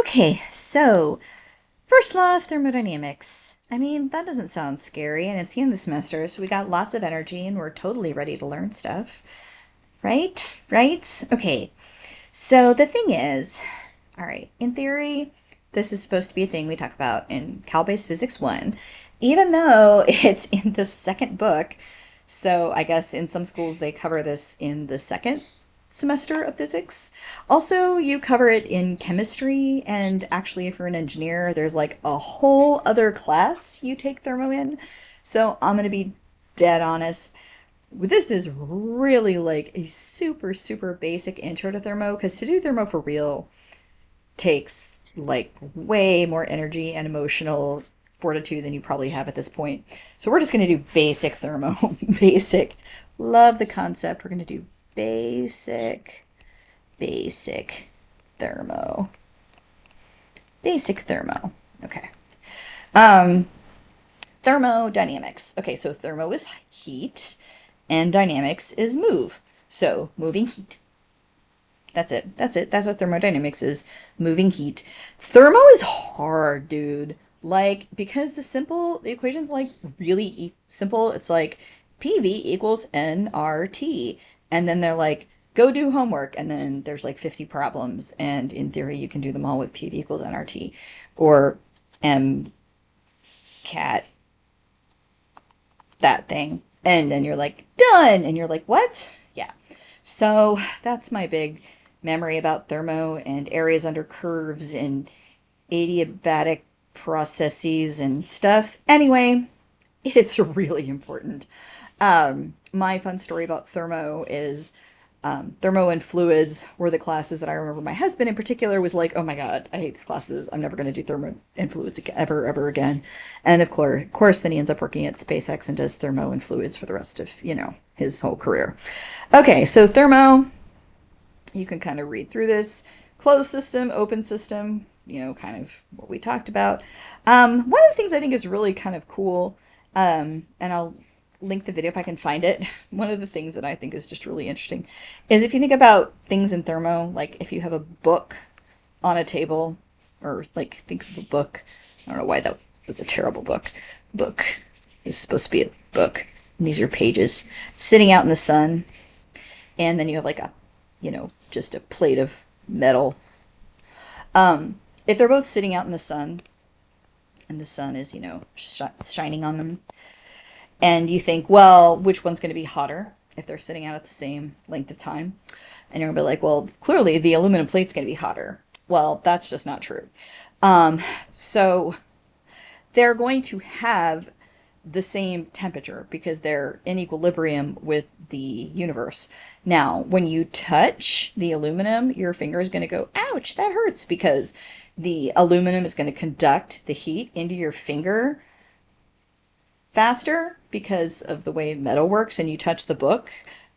Okay, so first law of thermodynamics. I mean, that doesn't sound scary, and it's the end of the semester, so we got lots of energy and we're totally ready to learn stuff. Right? Right? Okay, so the thing is, all right, in theory, this is supposed to be a thing we talk about in Cal-Based Physics 1, even though it's in the second book. So I guess in some schools they cover this in the second semester of physics. Also, you cover it in chemistry, and actually, if you're an engineer, there's like a whole other class you take thermo in. So I'm going to be dead honest. This is really like a super, super basic intro to thermo, because to do thermo for real takes like way more energy and emotional fortitude than you probably have at this point. So we're just going to do basic thermo. Basic. Love the concept. We're going to do basic, basic thermo. Basic thermo. Okay. Um, Thermodynamics. Okay, so thermo is heat and dynamics is move. So moving heat. That's it. That's it. That's what thermodynamics is. Moving heat. Thermo is hard, dude. Like, because the equation's like really simple. It's like PV equals nRT. And then they're like, go do homework. And then there's like 50 problems. And in theory, you can do them all with PV equals nRT. Or M cat, that thing. And then you're like, done. And you're like, what? Yeah. So that's my big memory about thermo and areas under curves and adiabatic processes and stuff. Anyway, it's really important. My fun story about thermo is thermo and fluids were the classes that I remember my husband in particular was like, oh my God, I hate these classes. I'm never going to do thermo and fluids ever again. And of course, then he ends up working at SpaceX and does thermo and fluids for the rest of, his whole career. Okay, so thermo, you can kind of read through this. Closed system, open system, kind of what we talked about. One of the things I think is really kind of cool, and I'll link the video if I can find it. One of the things that I think is just really interesting is if you think about things in thermo, like if you have a book on a table, or like think of a book. I don't know why that's a terrible book. Book is supposed to be a book. These are pages sitting out in the sun, and then you have like just a plate of metal. If they're both sitting out in the sun and the sun is, shining on them, and you think, well, which one's going to be hotter if they're sitting out at the same length of time? And you're going to be like, well, clearly the aluminum plate's going to be hotter. Well, that's just not true. So they're going to have the same temperature because they're in equilibrium with the universe. Now, when you touch the aluminum, your finger is going to go, ouch, that hurts, because the aluminum is going to conduct the heat into your finger faster because of the way metal works. And you touch the book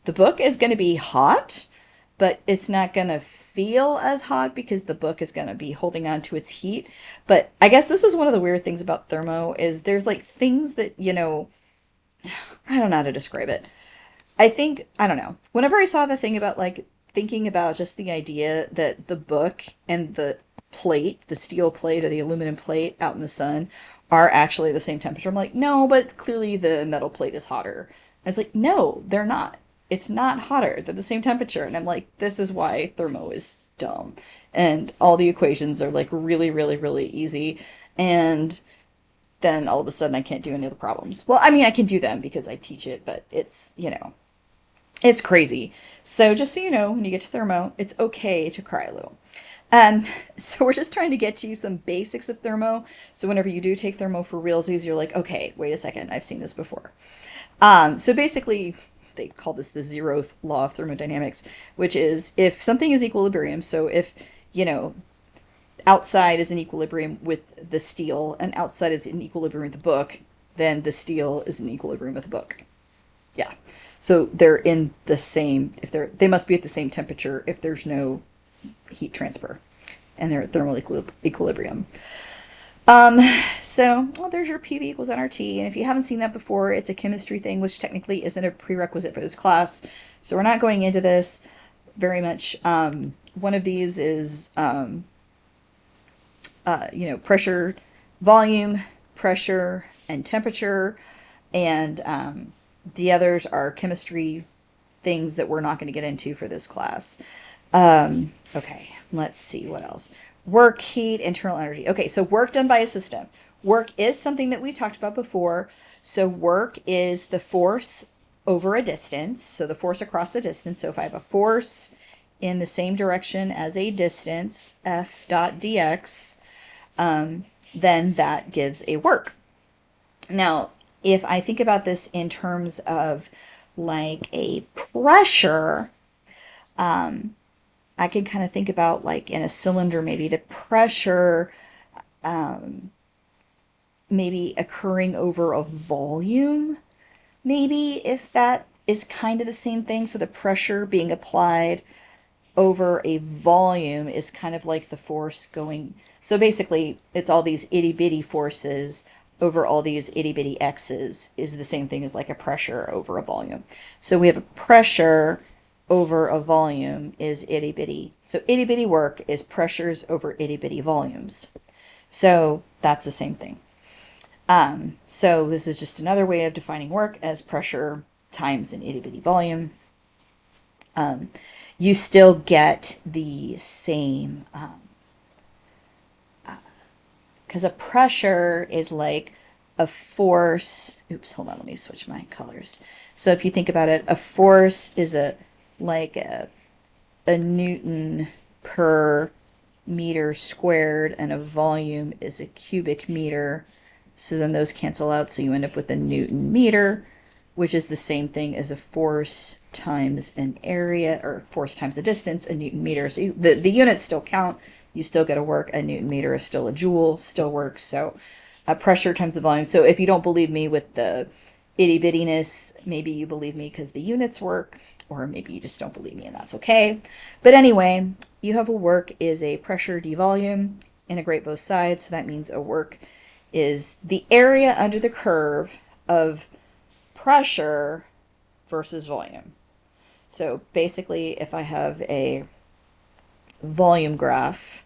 is going to be hot, but it's not going to feel as hot because the book is going to be holding on to its heat. But I guess this is one of the weird things about thermo is there's like things that, I don't know how to describe it. I don't know. Whenever I saw the thing about like thinking about just the idea that the book and the plate, the steel plate or the aluminum plate out in the sun are actually the same temperature. I'm like, no, but clearly the metal plate is hotter. And it's like, no, they're not. It's not hotter. They're the same temperature. And I'm like, this is why thermo is dumb. And all the equations are like really, really, really easy. And then all of a sudden I can't do any of the problems. Well, I mean, I can do them because I teach it, but it's crazy. So just so you know, when you get to thermo, it's okay to cry a little. So we're just trying to get you some basics of thermo. So whenever you do take thermo for realsies, you're like, okay, wait a second, I've seen this before. So basically, they call this the zeroth law of thermodynamics, which is if something is equilibrium, so if, you know, outside is in equilibrium with the steel and outside is in equilibrium with the book, then the steel is in equilibrium with the book. Yeah. So they're in the same, if they must be at the same temperature if there's no heat transfer and they're at thermal equilibrium. Um, so, well, there's your PV equals nRT. And if you haven't seen that before, it's a chemistry thing, which technically isn't a prerequisite for this class. So we're not going into this very much. One of these is pressure, volume, pressure, and temperature. And the others are chemistry things that we're not going to get into for this class. Okay, let's see what else. Work, heat, internal energy. Okay, so work done by a system. Work is something that we talked about before. So work is the force over a distance. So the force across the distance. So if I have a force in the same direction as a distance, F dot dx, then that gives a work. Now, if I think about this in terms of like a pressure, I can kind of think about like in a cylinder, maybe the pressure maybe occurring over a volume, maybe if that is kind of the same thing. So the pressure being applied over a volume is kind of like the force going. So basically, it's all these itty bitty forces over all these itty bitty x's is the same thing as like a pressure over a volume. So we have a pressure over a volume is itty bitty. So itty bitty work is pressures over itty bitty volumes. So that's the same thing. So this is just another way of defining work as pressure times an itty bitty volume. You still get the same, because a pressure is like a force. Oops, hold on, let me switch my colors. So if you think about it, a force is like a newton per meter squared, and a volume is a cubic meter. So then those cancel out, so you end up with a newton meter, which is the same thing as a force times an area, or force times a distance, a newton meter. So the units still count. You still get a work. A newton meter is still a joule, still works. So pressure times the volume. So if you don't believe me with the itty bittiness, maybe you believe me because the units work, or maybe you just don't believe me and that's okay. But anyway, you have a work is a pressure d volume. Integrate both sides. So that means a work is the area under the curve of pressure versus volume. So basically, if I have a volume graph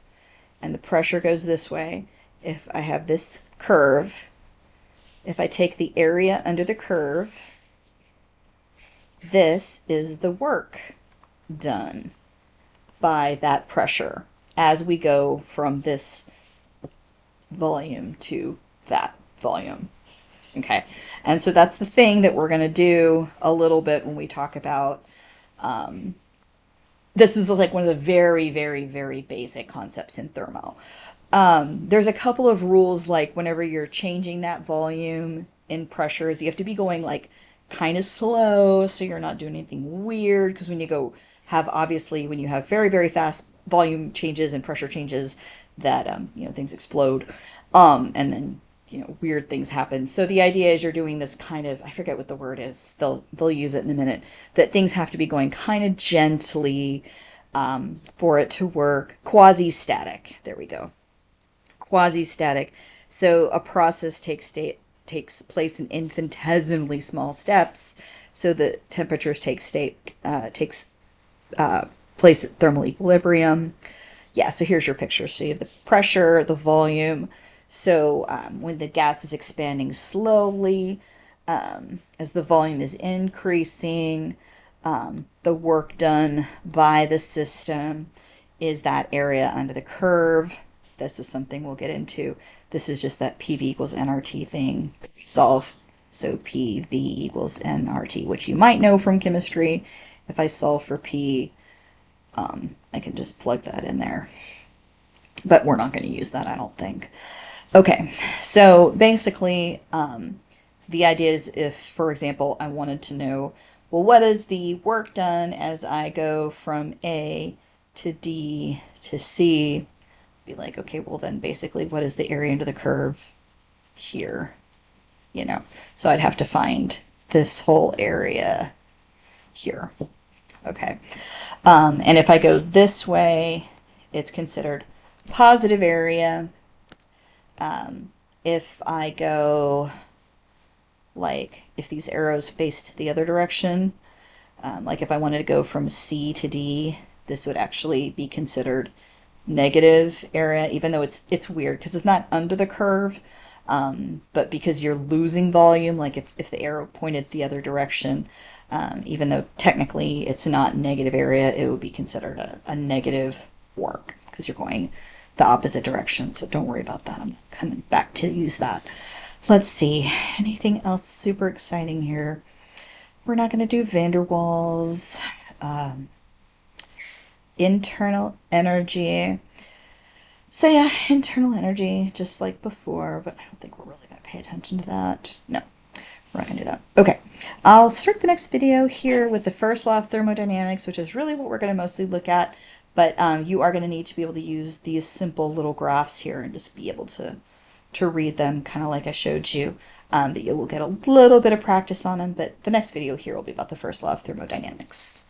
and the pressure goes this way, if I have this curve, if I take the area under the curve, this is the work done by that pressure as we go from this volume to that volume. Okay, and so that's the thing that we're going to do a little bit when we talk about this is like one of the very, very, very basic concepts in thermo. There's a couple of rules, like whenever you're changing that volume in pressures, you have to be going like kind of slow so you're not doing anything weird. Because when you go have, obviously, when you have very, very fast volume changes and pressure changes, that things explode, and then weird things happen. So the idea is you're doing this kind of, I forget what the word is, they'll use it in a minute, that things have to be going kind of gently for it to work. Quasi-static, there we go. Quasi-static. So a process takes place in infinitesimally small steps. So the temperatures takes place at thermal equilibrium. Yeah, so here's your picture. So you have the pressure, the volume. So when the gas is expanding slowly, as the volume is increasing, the work done by the system is that area under the curve. This is something we'll get into. This is just that PV equals nRT thing. Solve. So PV equals nRT, which you might know from chemistry. If I solve for P, I can just plug that in there. But we're not going to use that, I don't think. Okay, so basically, the idea is if, for example, I wanted to know, well, what is the work done as I go from A to D to C? Be like, okay, well then basically what is the area under the curve here? So I'd have to find this whole area here. Okay. And if I go this way, it's considered positive area. If I go, like, if these arrows faced the other direction, like if I wanted to go from C to D, this would actually be considered negative area, even though it's weird because it's not under the curve, but because you're losing volume, like if the arrow pointed the other direction, even though technically it's not negative area, it would be considered a negative work because you're going the opposite direction. So don't worry about that. I'm coming back to use that. Let's see. Anything else super exciting here? We're not going to do van der Waals. Internal energy. So yeah, internal energy, just like before, but I don't think we're really going to pay attention to that. No, we're not going to do that. Okay, I'll start the next video here with the first law of thermodynamics, which is really what we're going to mostly look at, but you are going to need to be able to use these simple little graphs here and just be able to read them, kind of like I showed you. But you will get a little bit of practice on them, but the next video here will be about the first law of thermodynamics.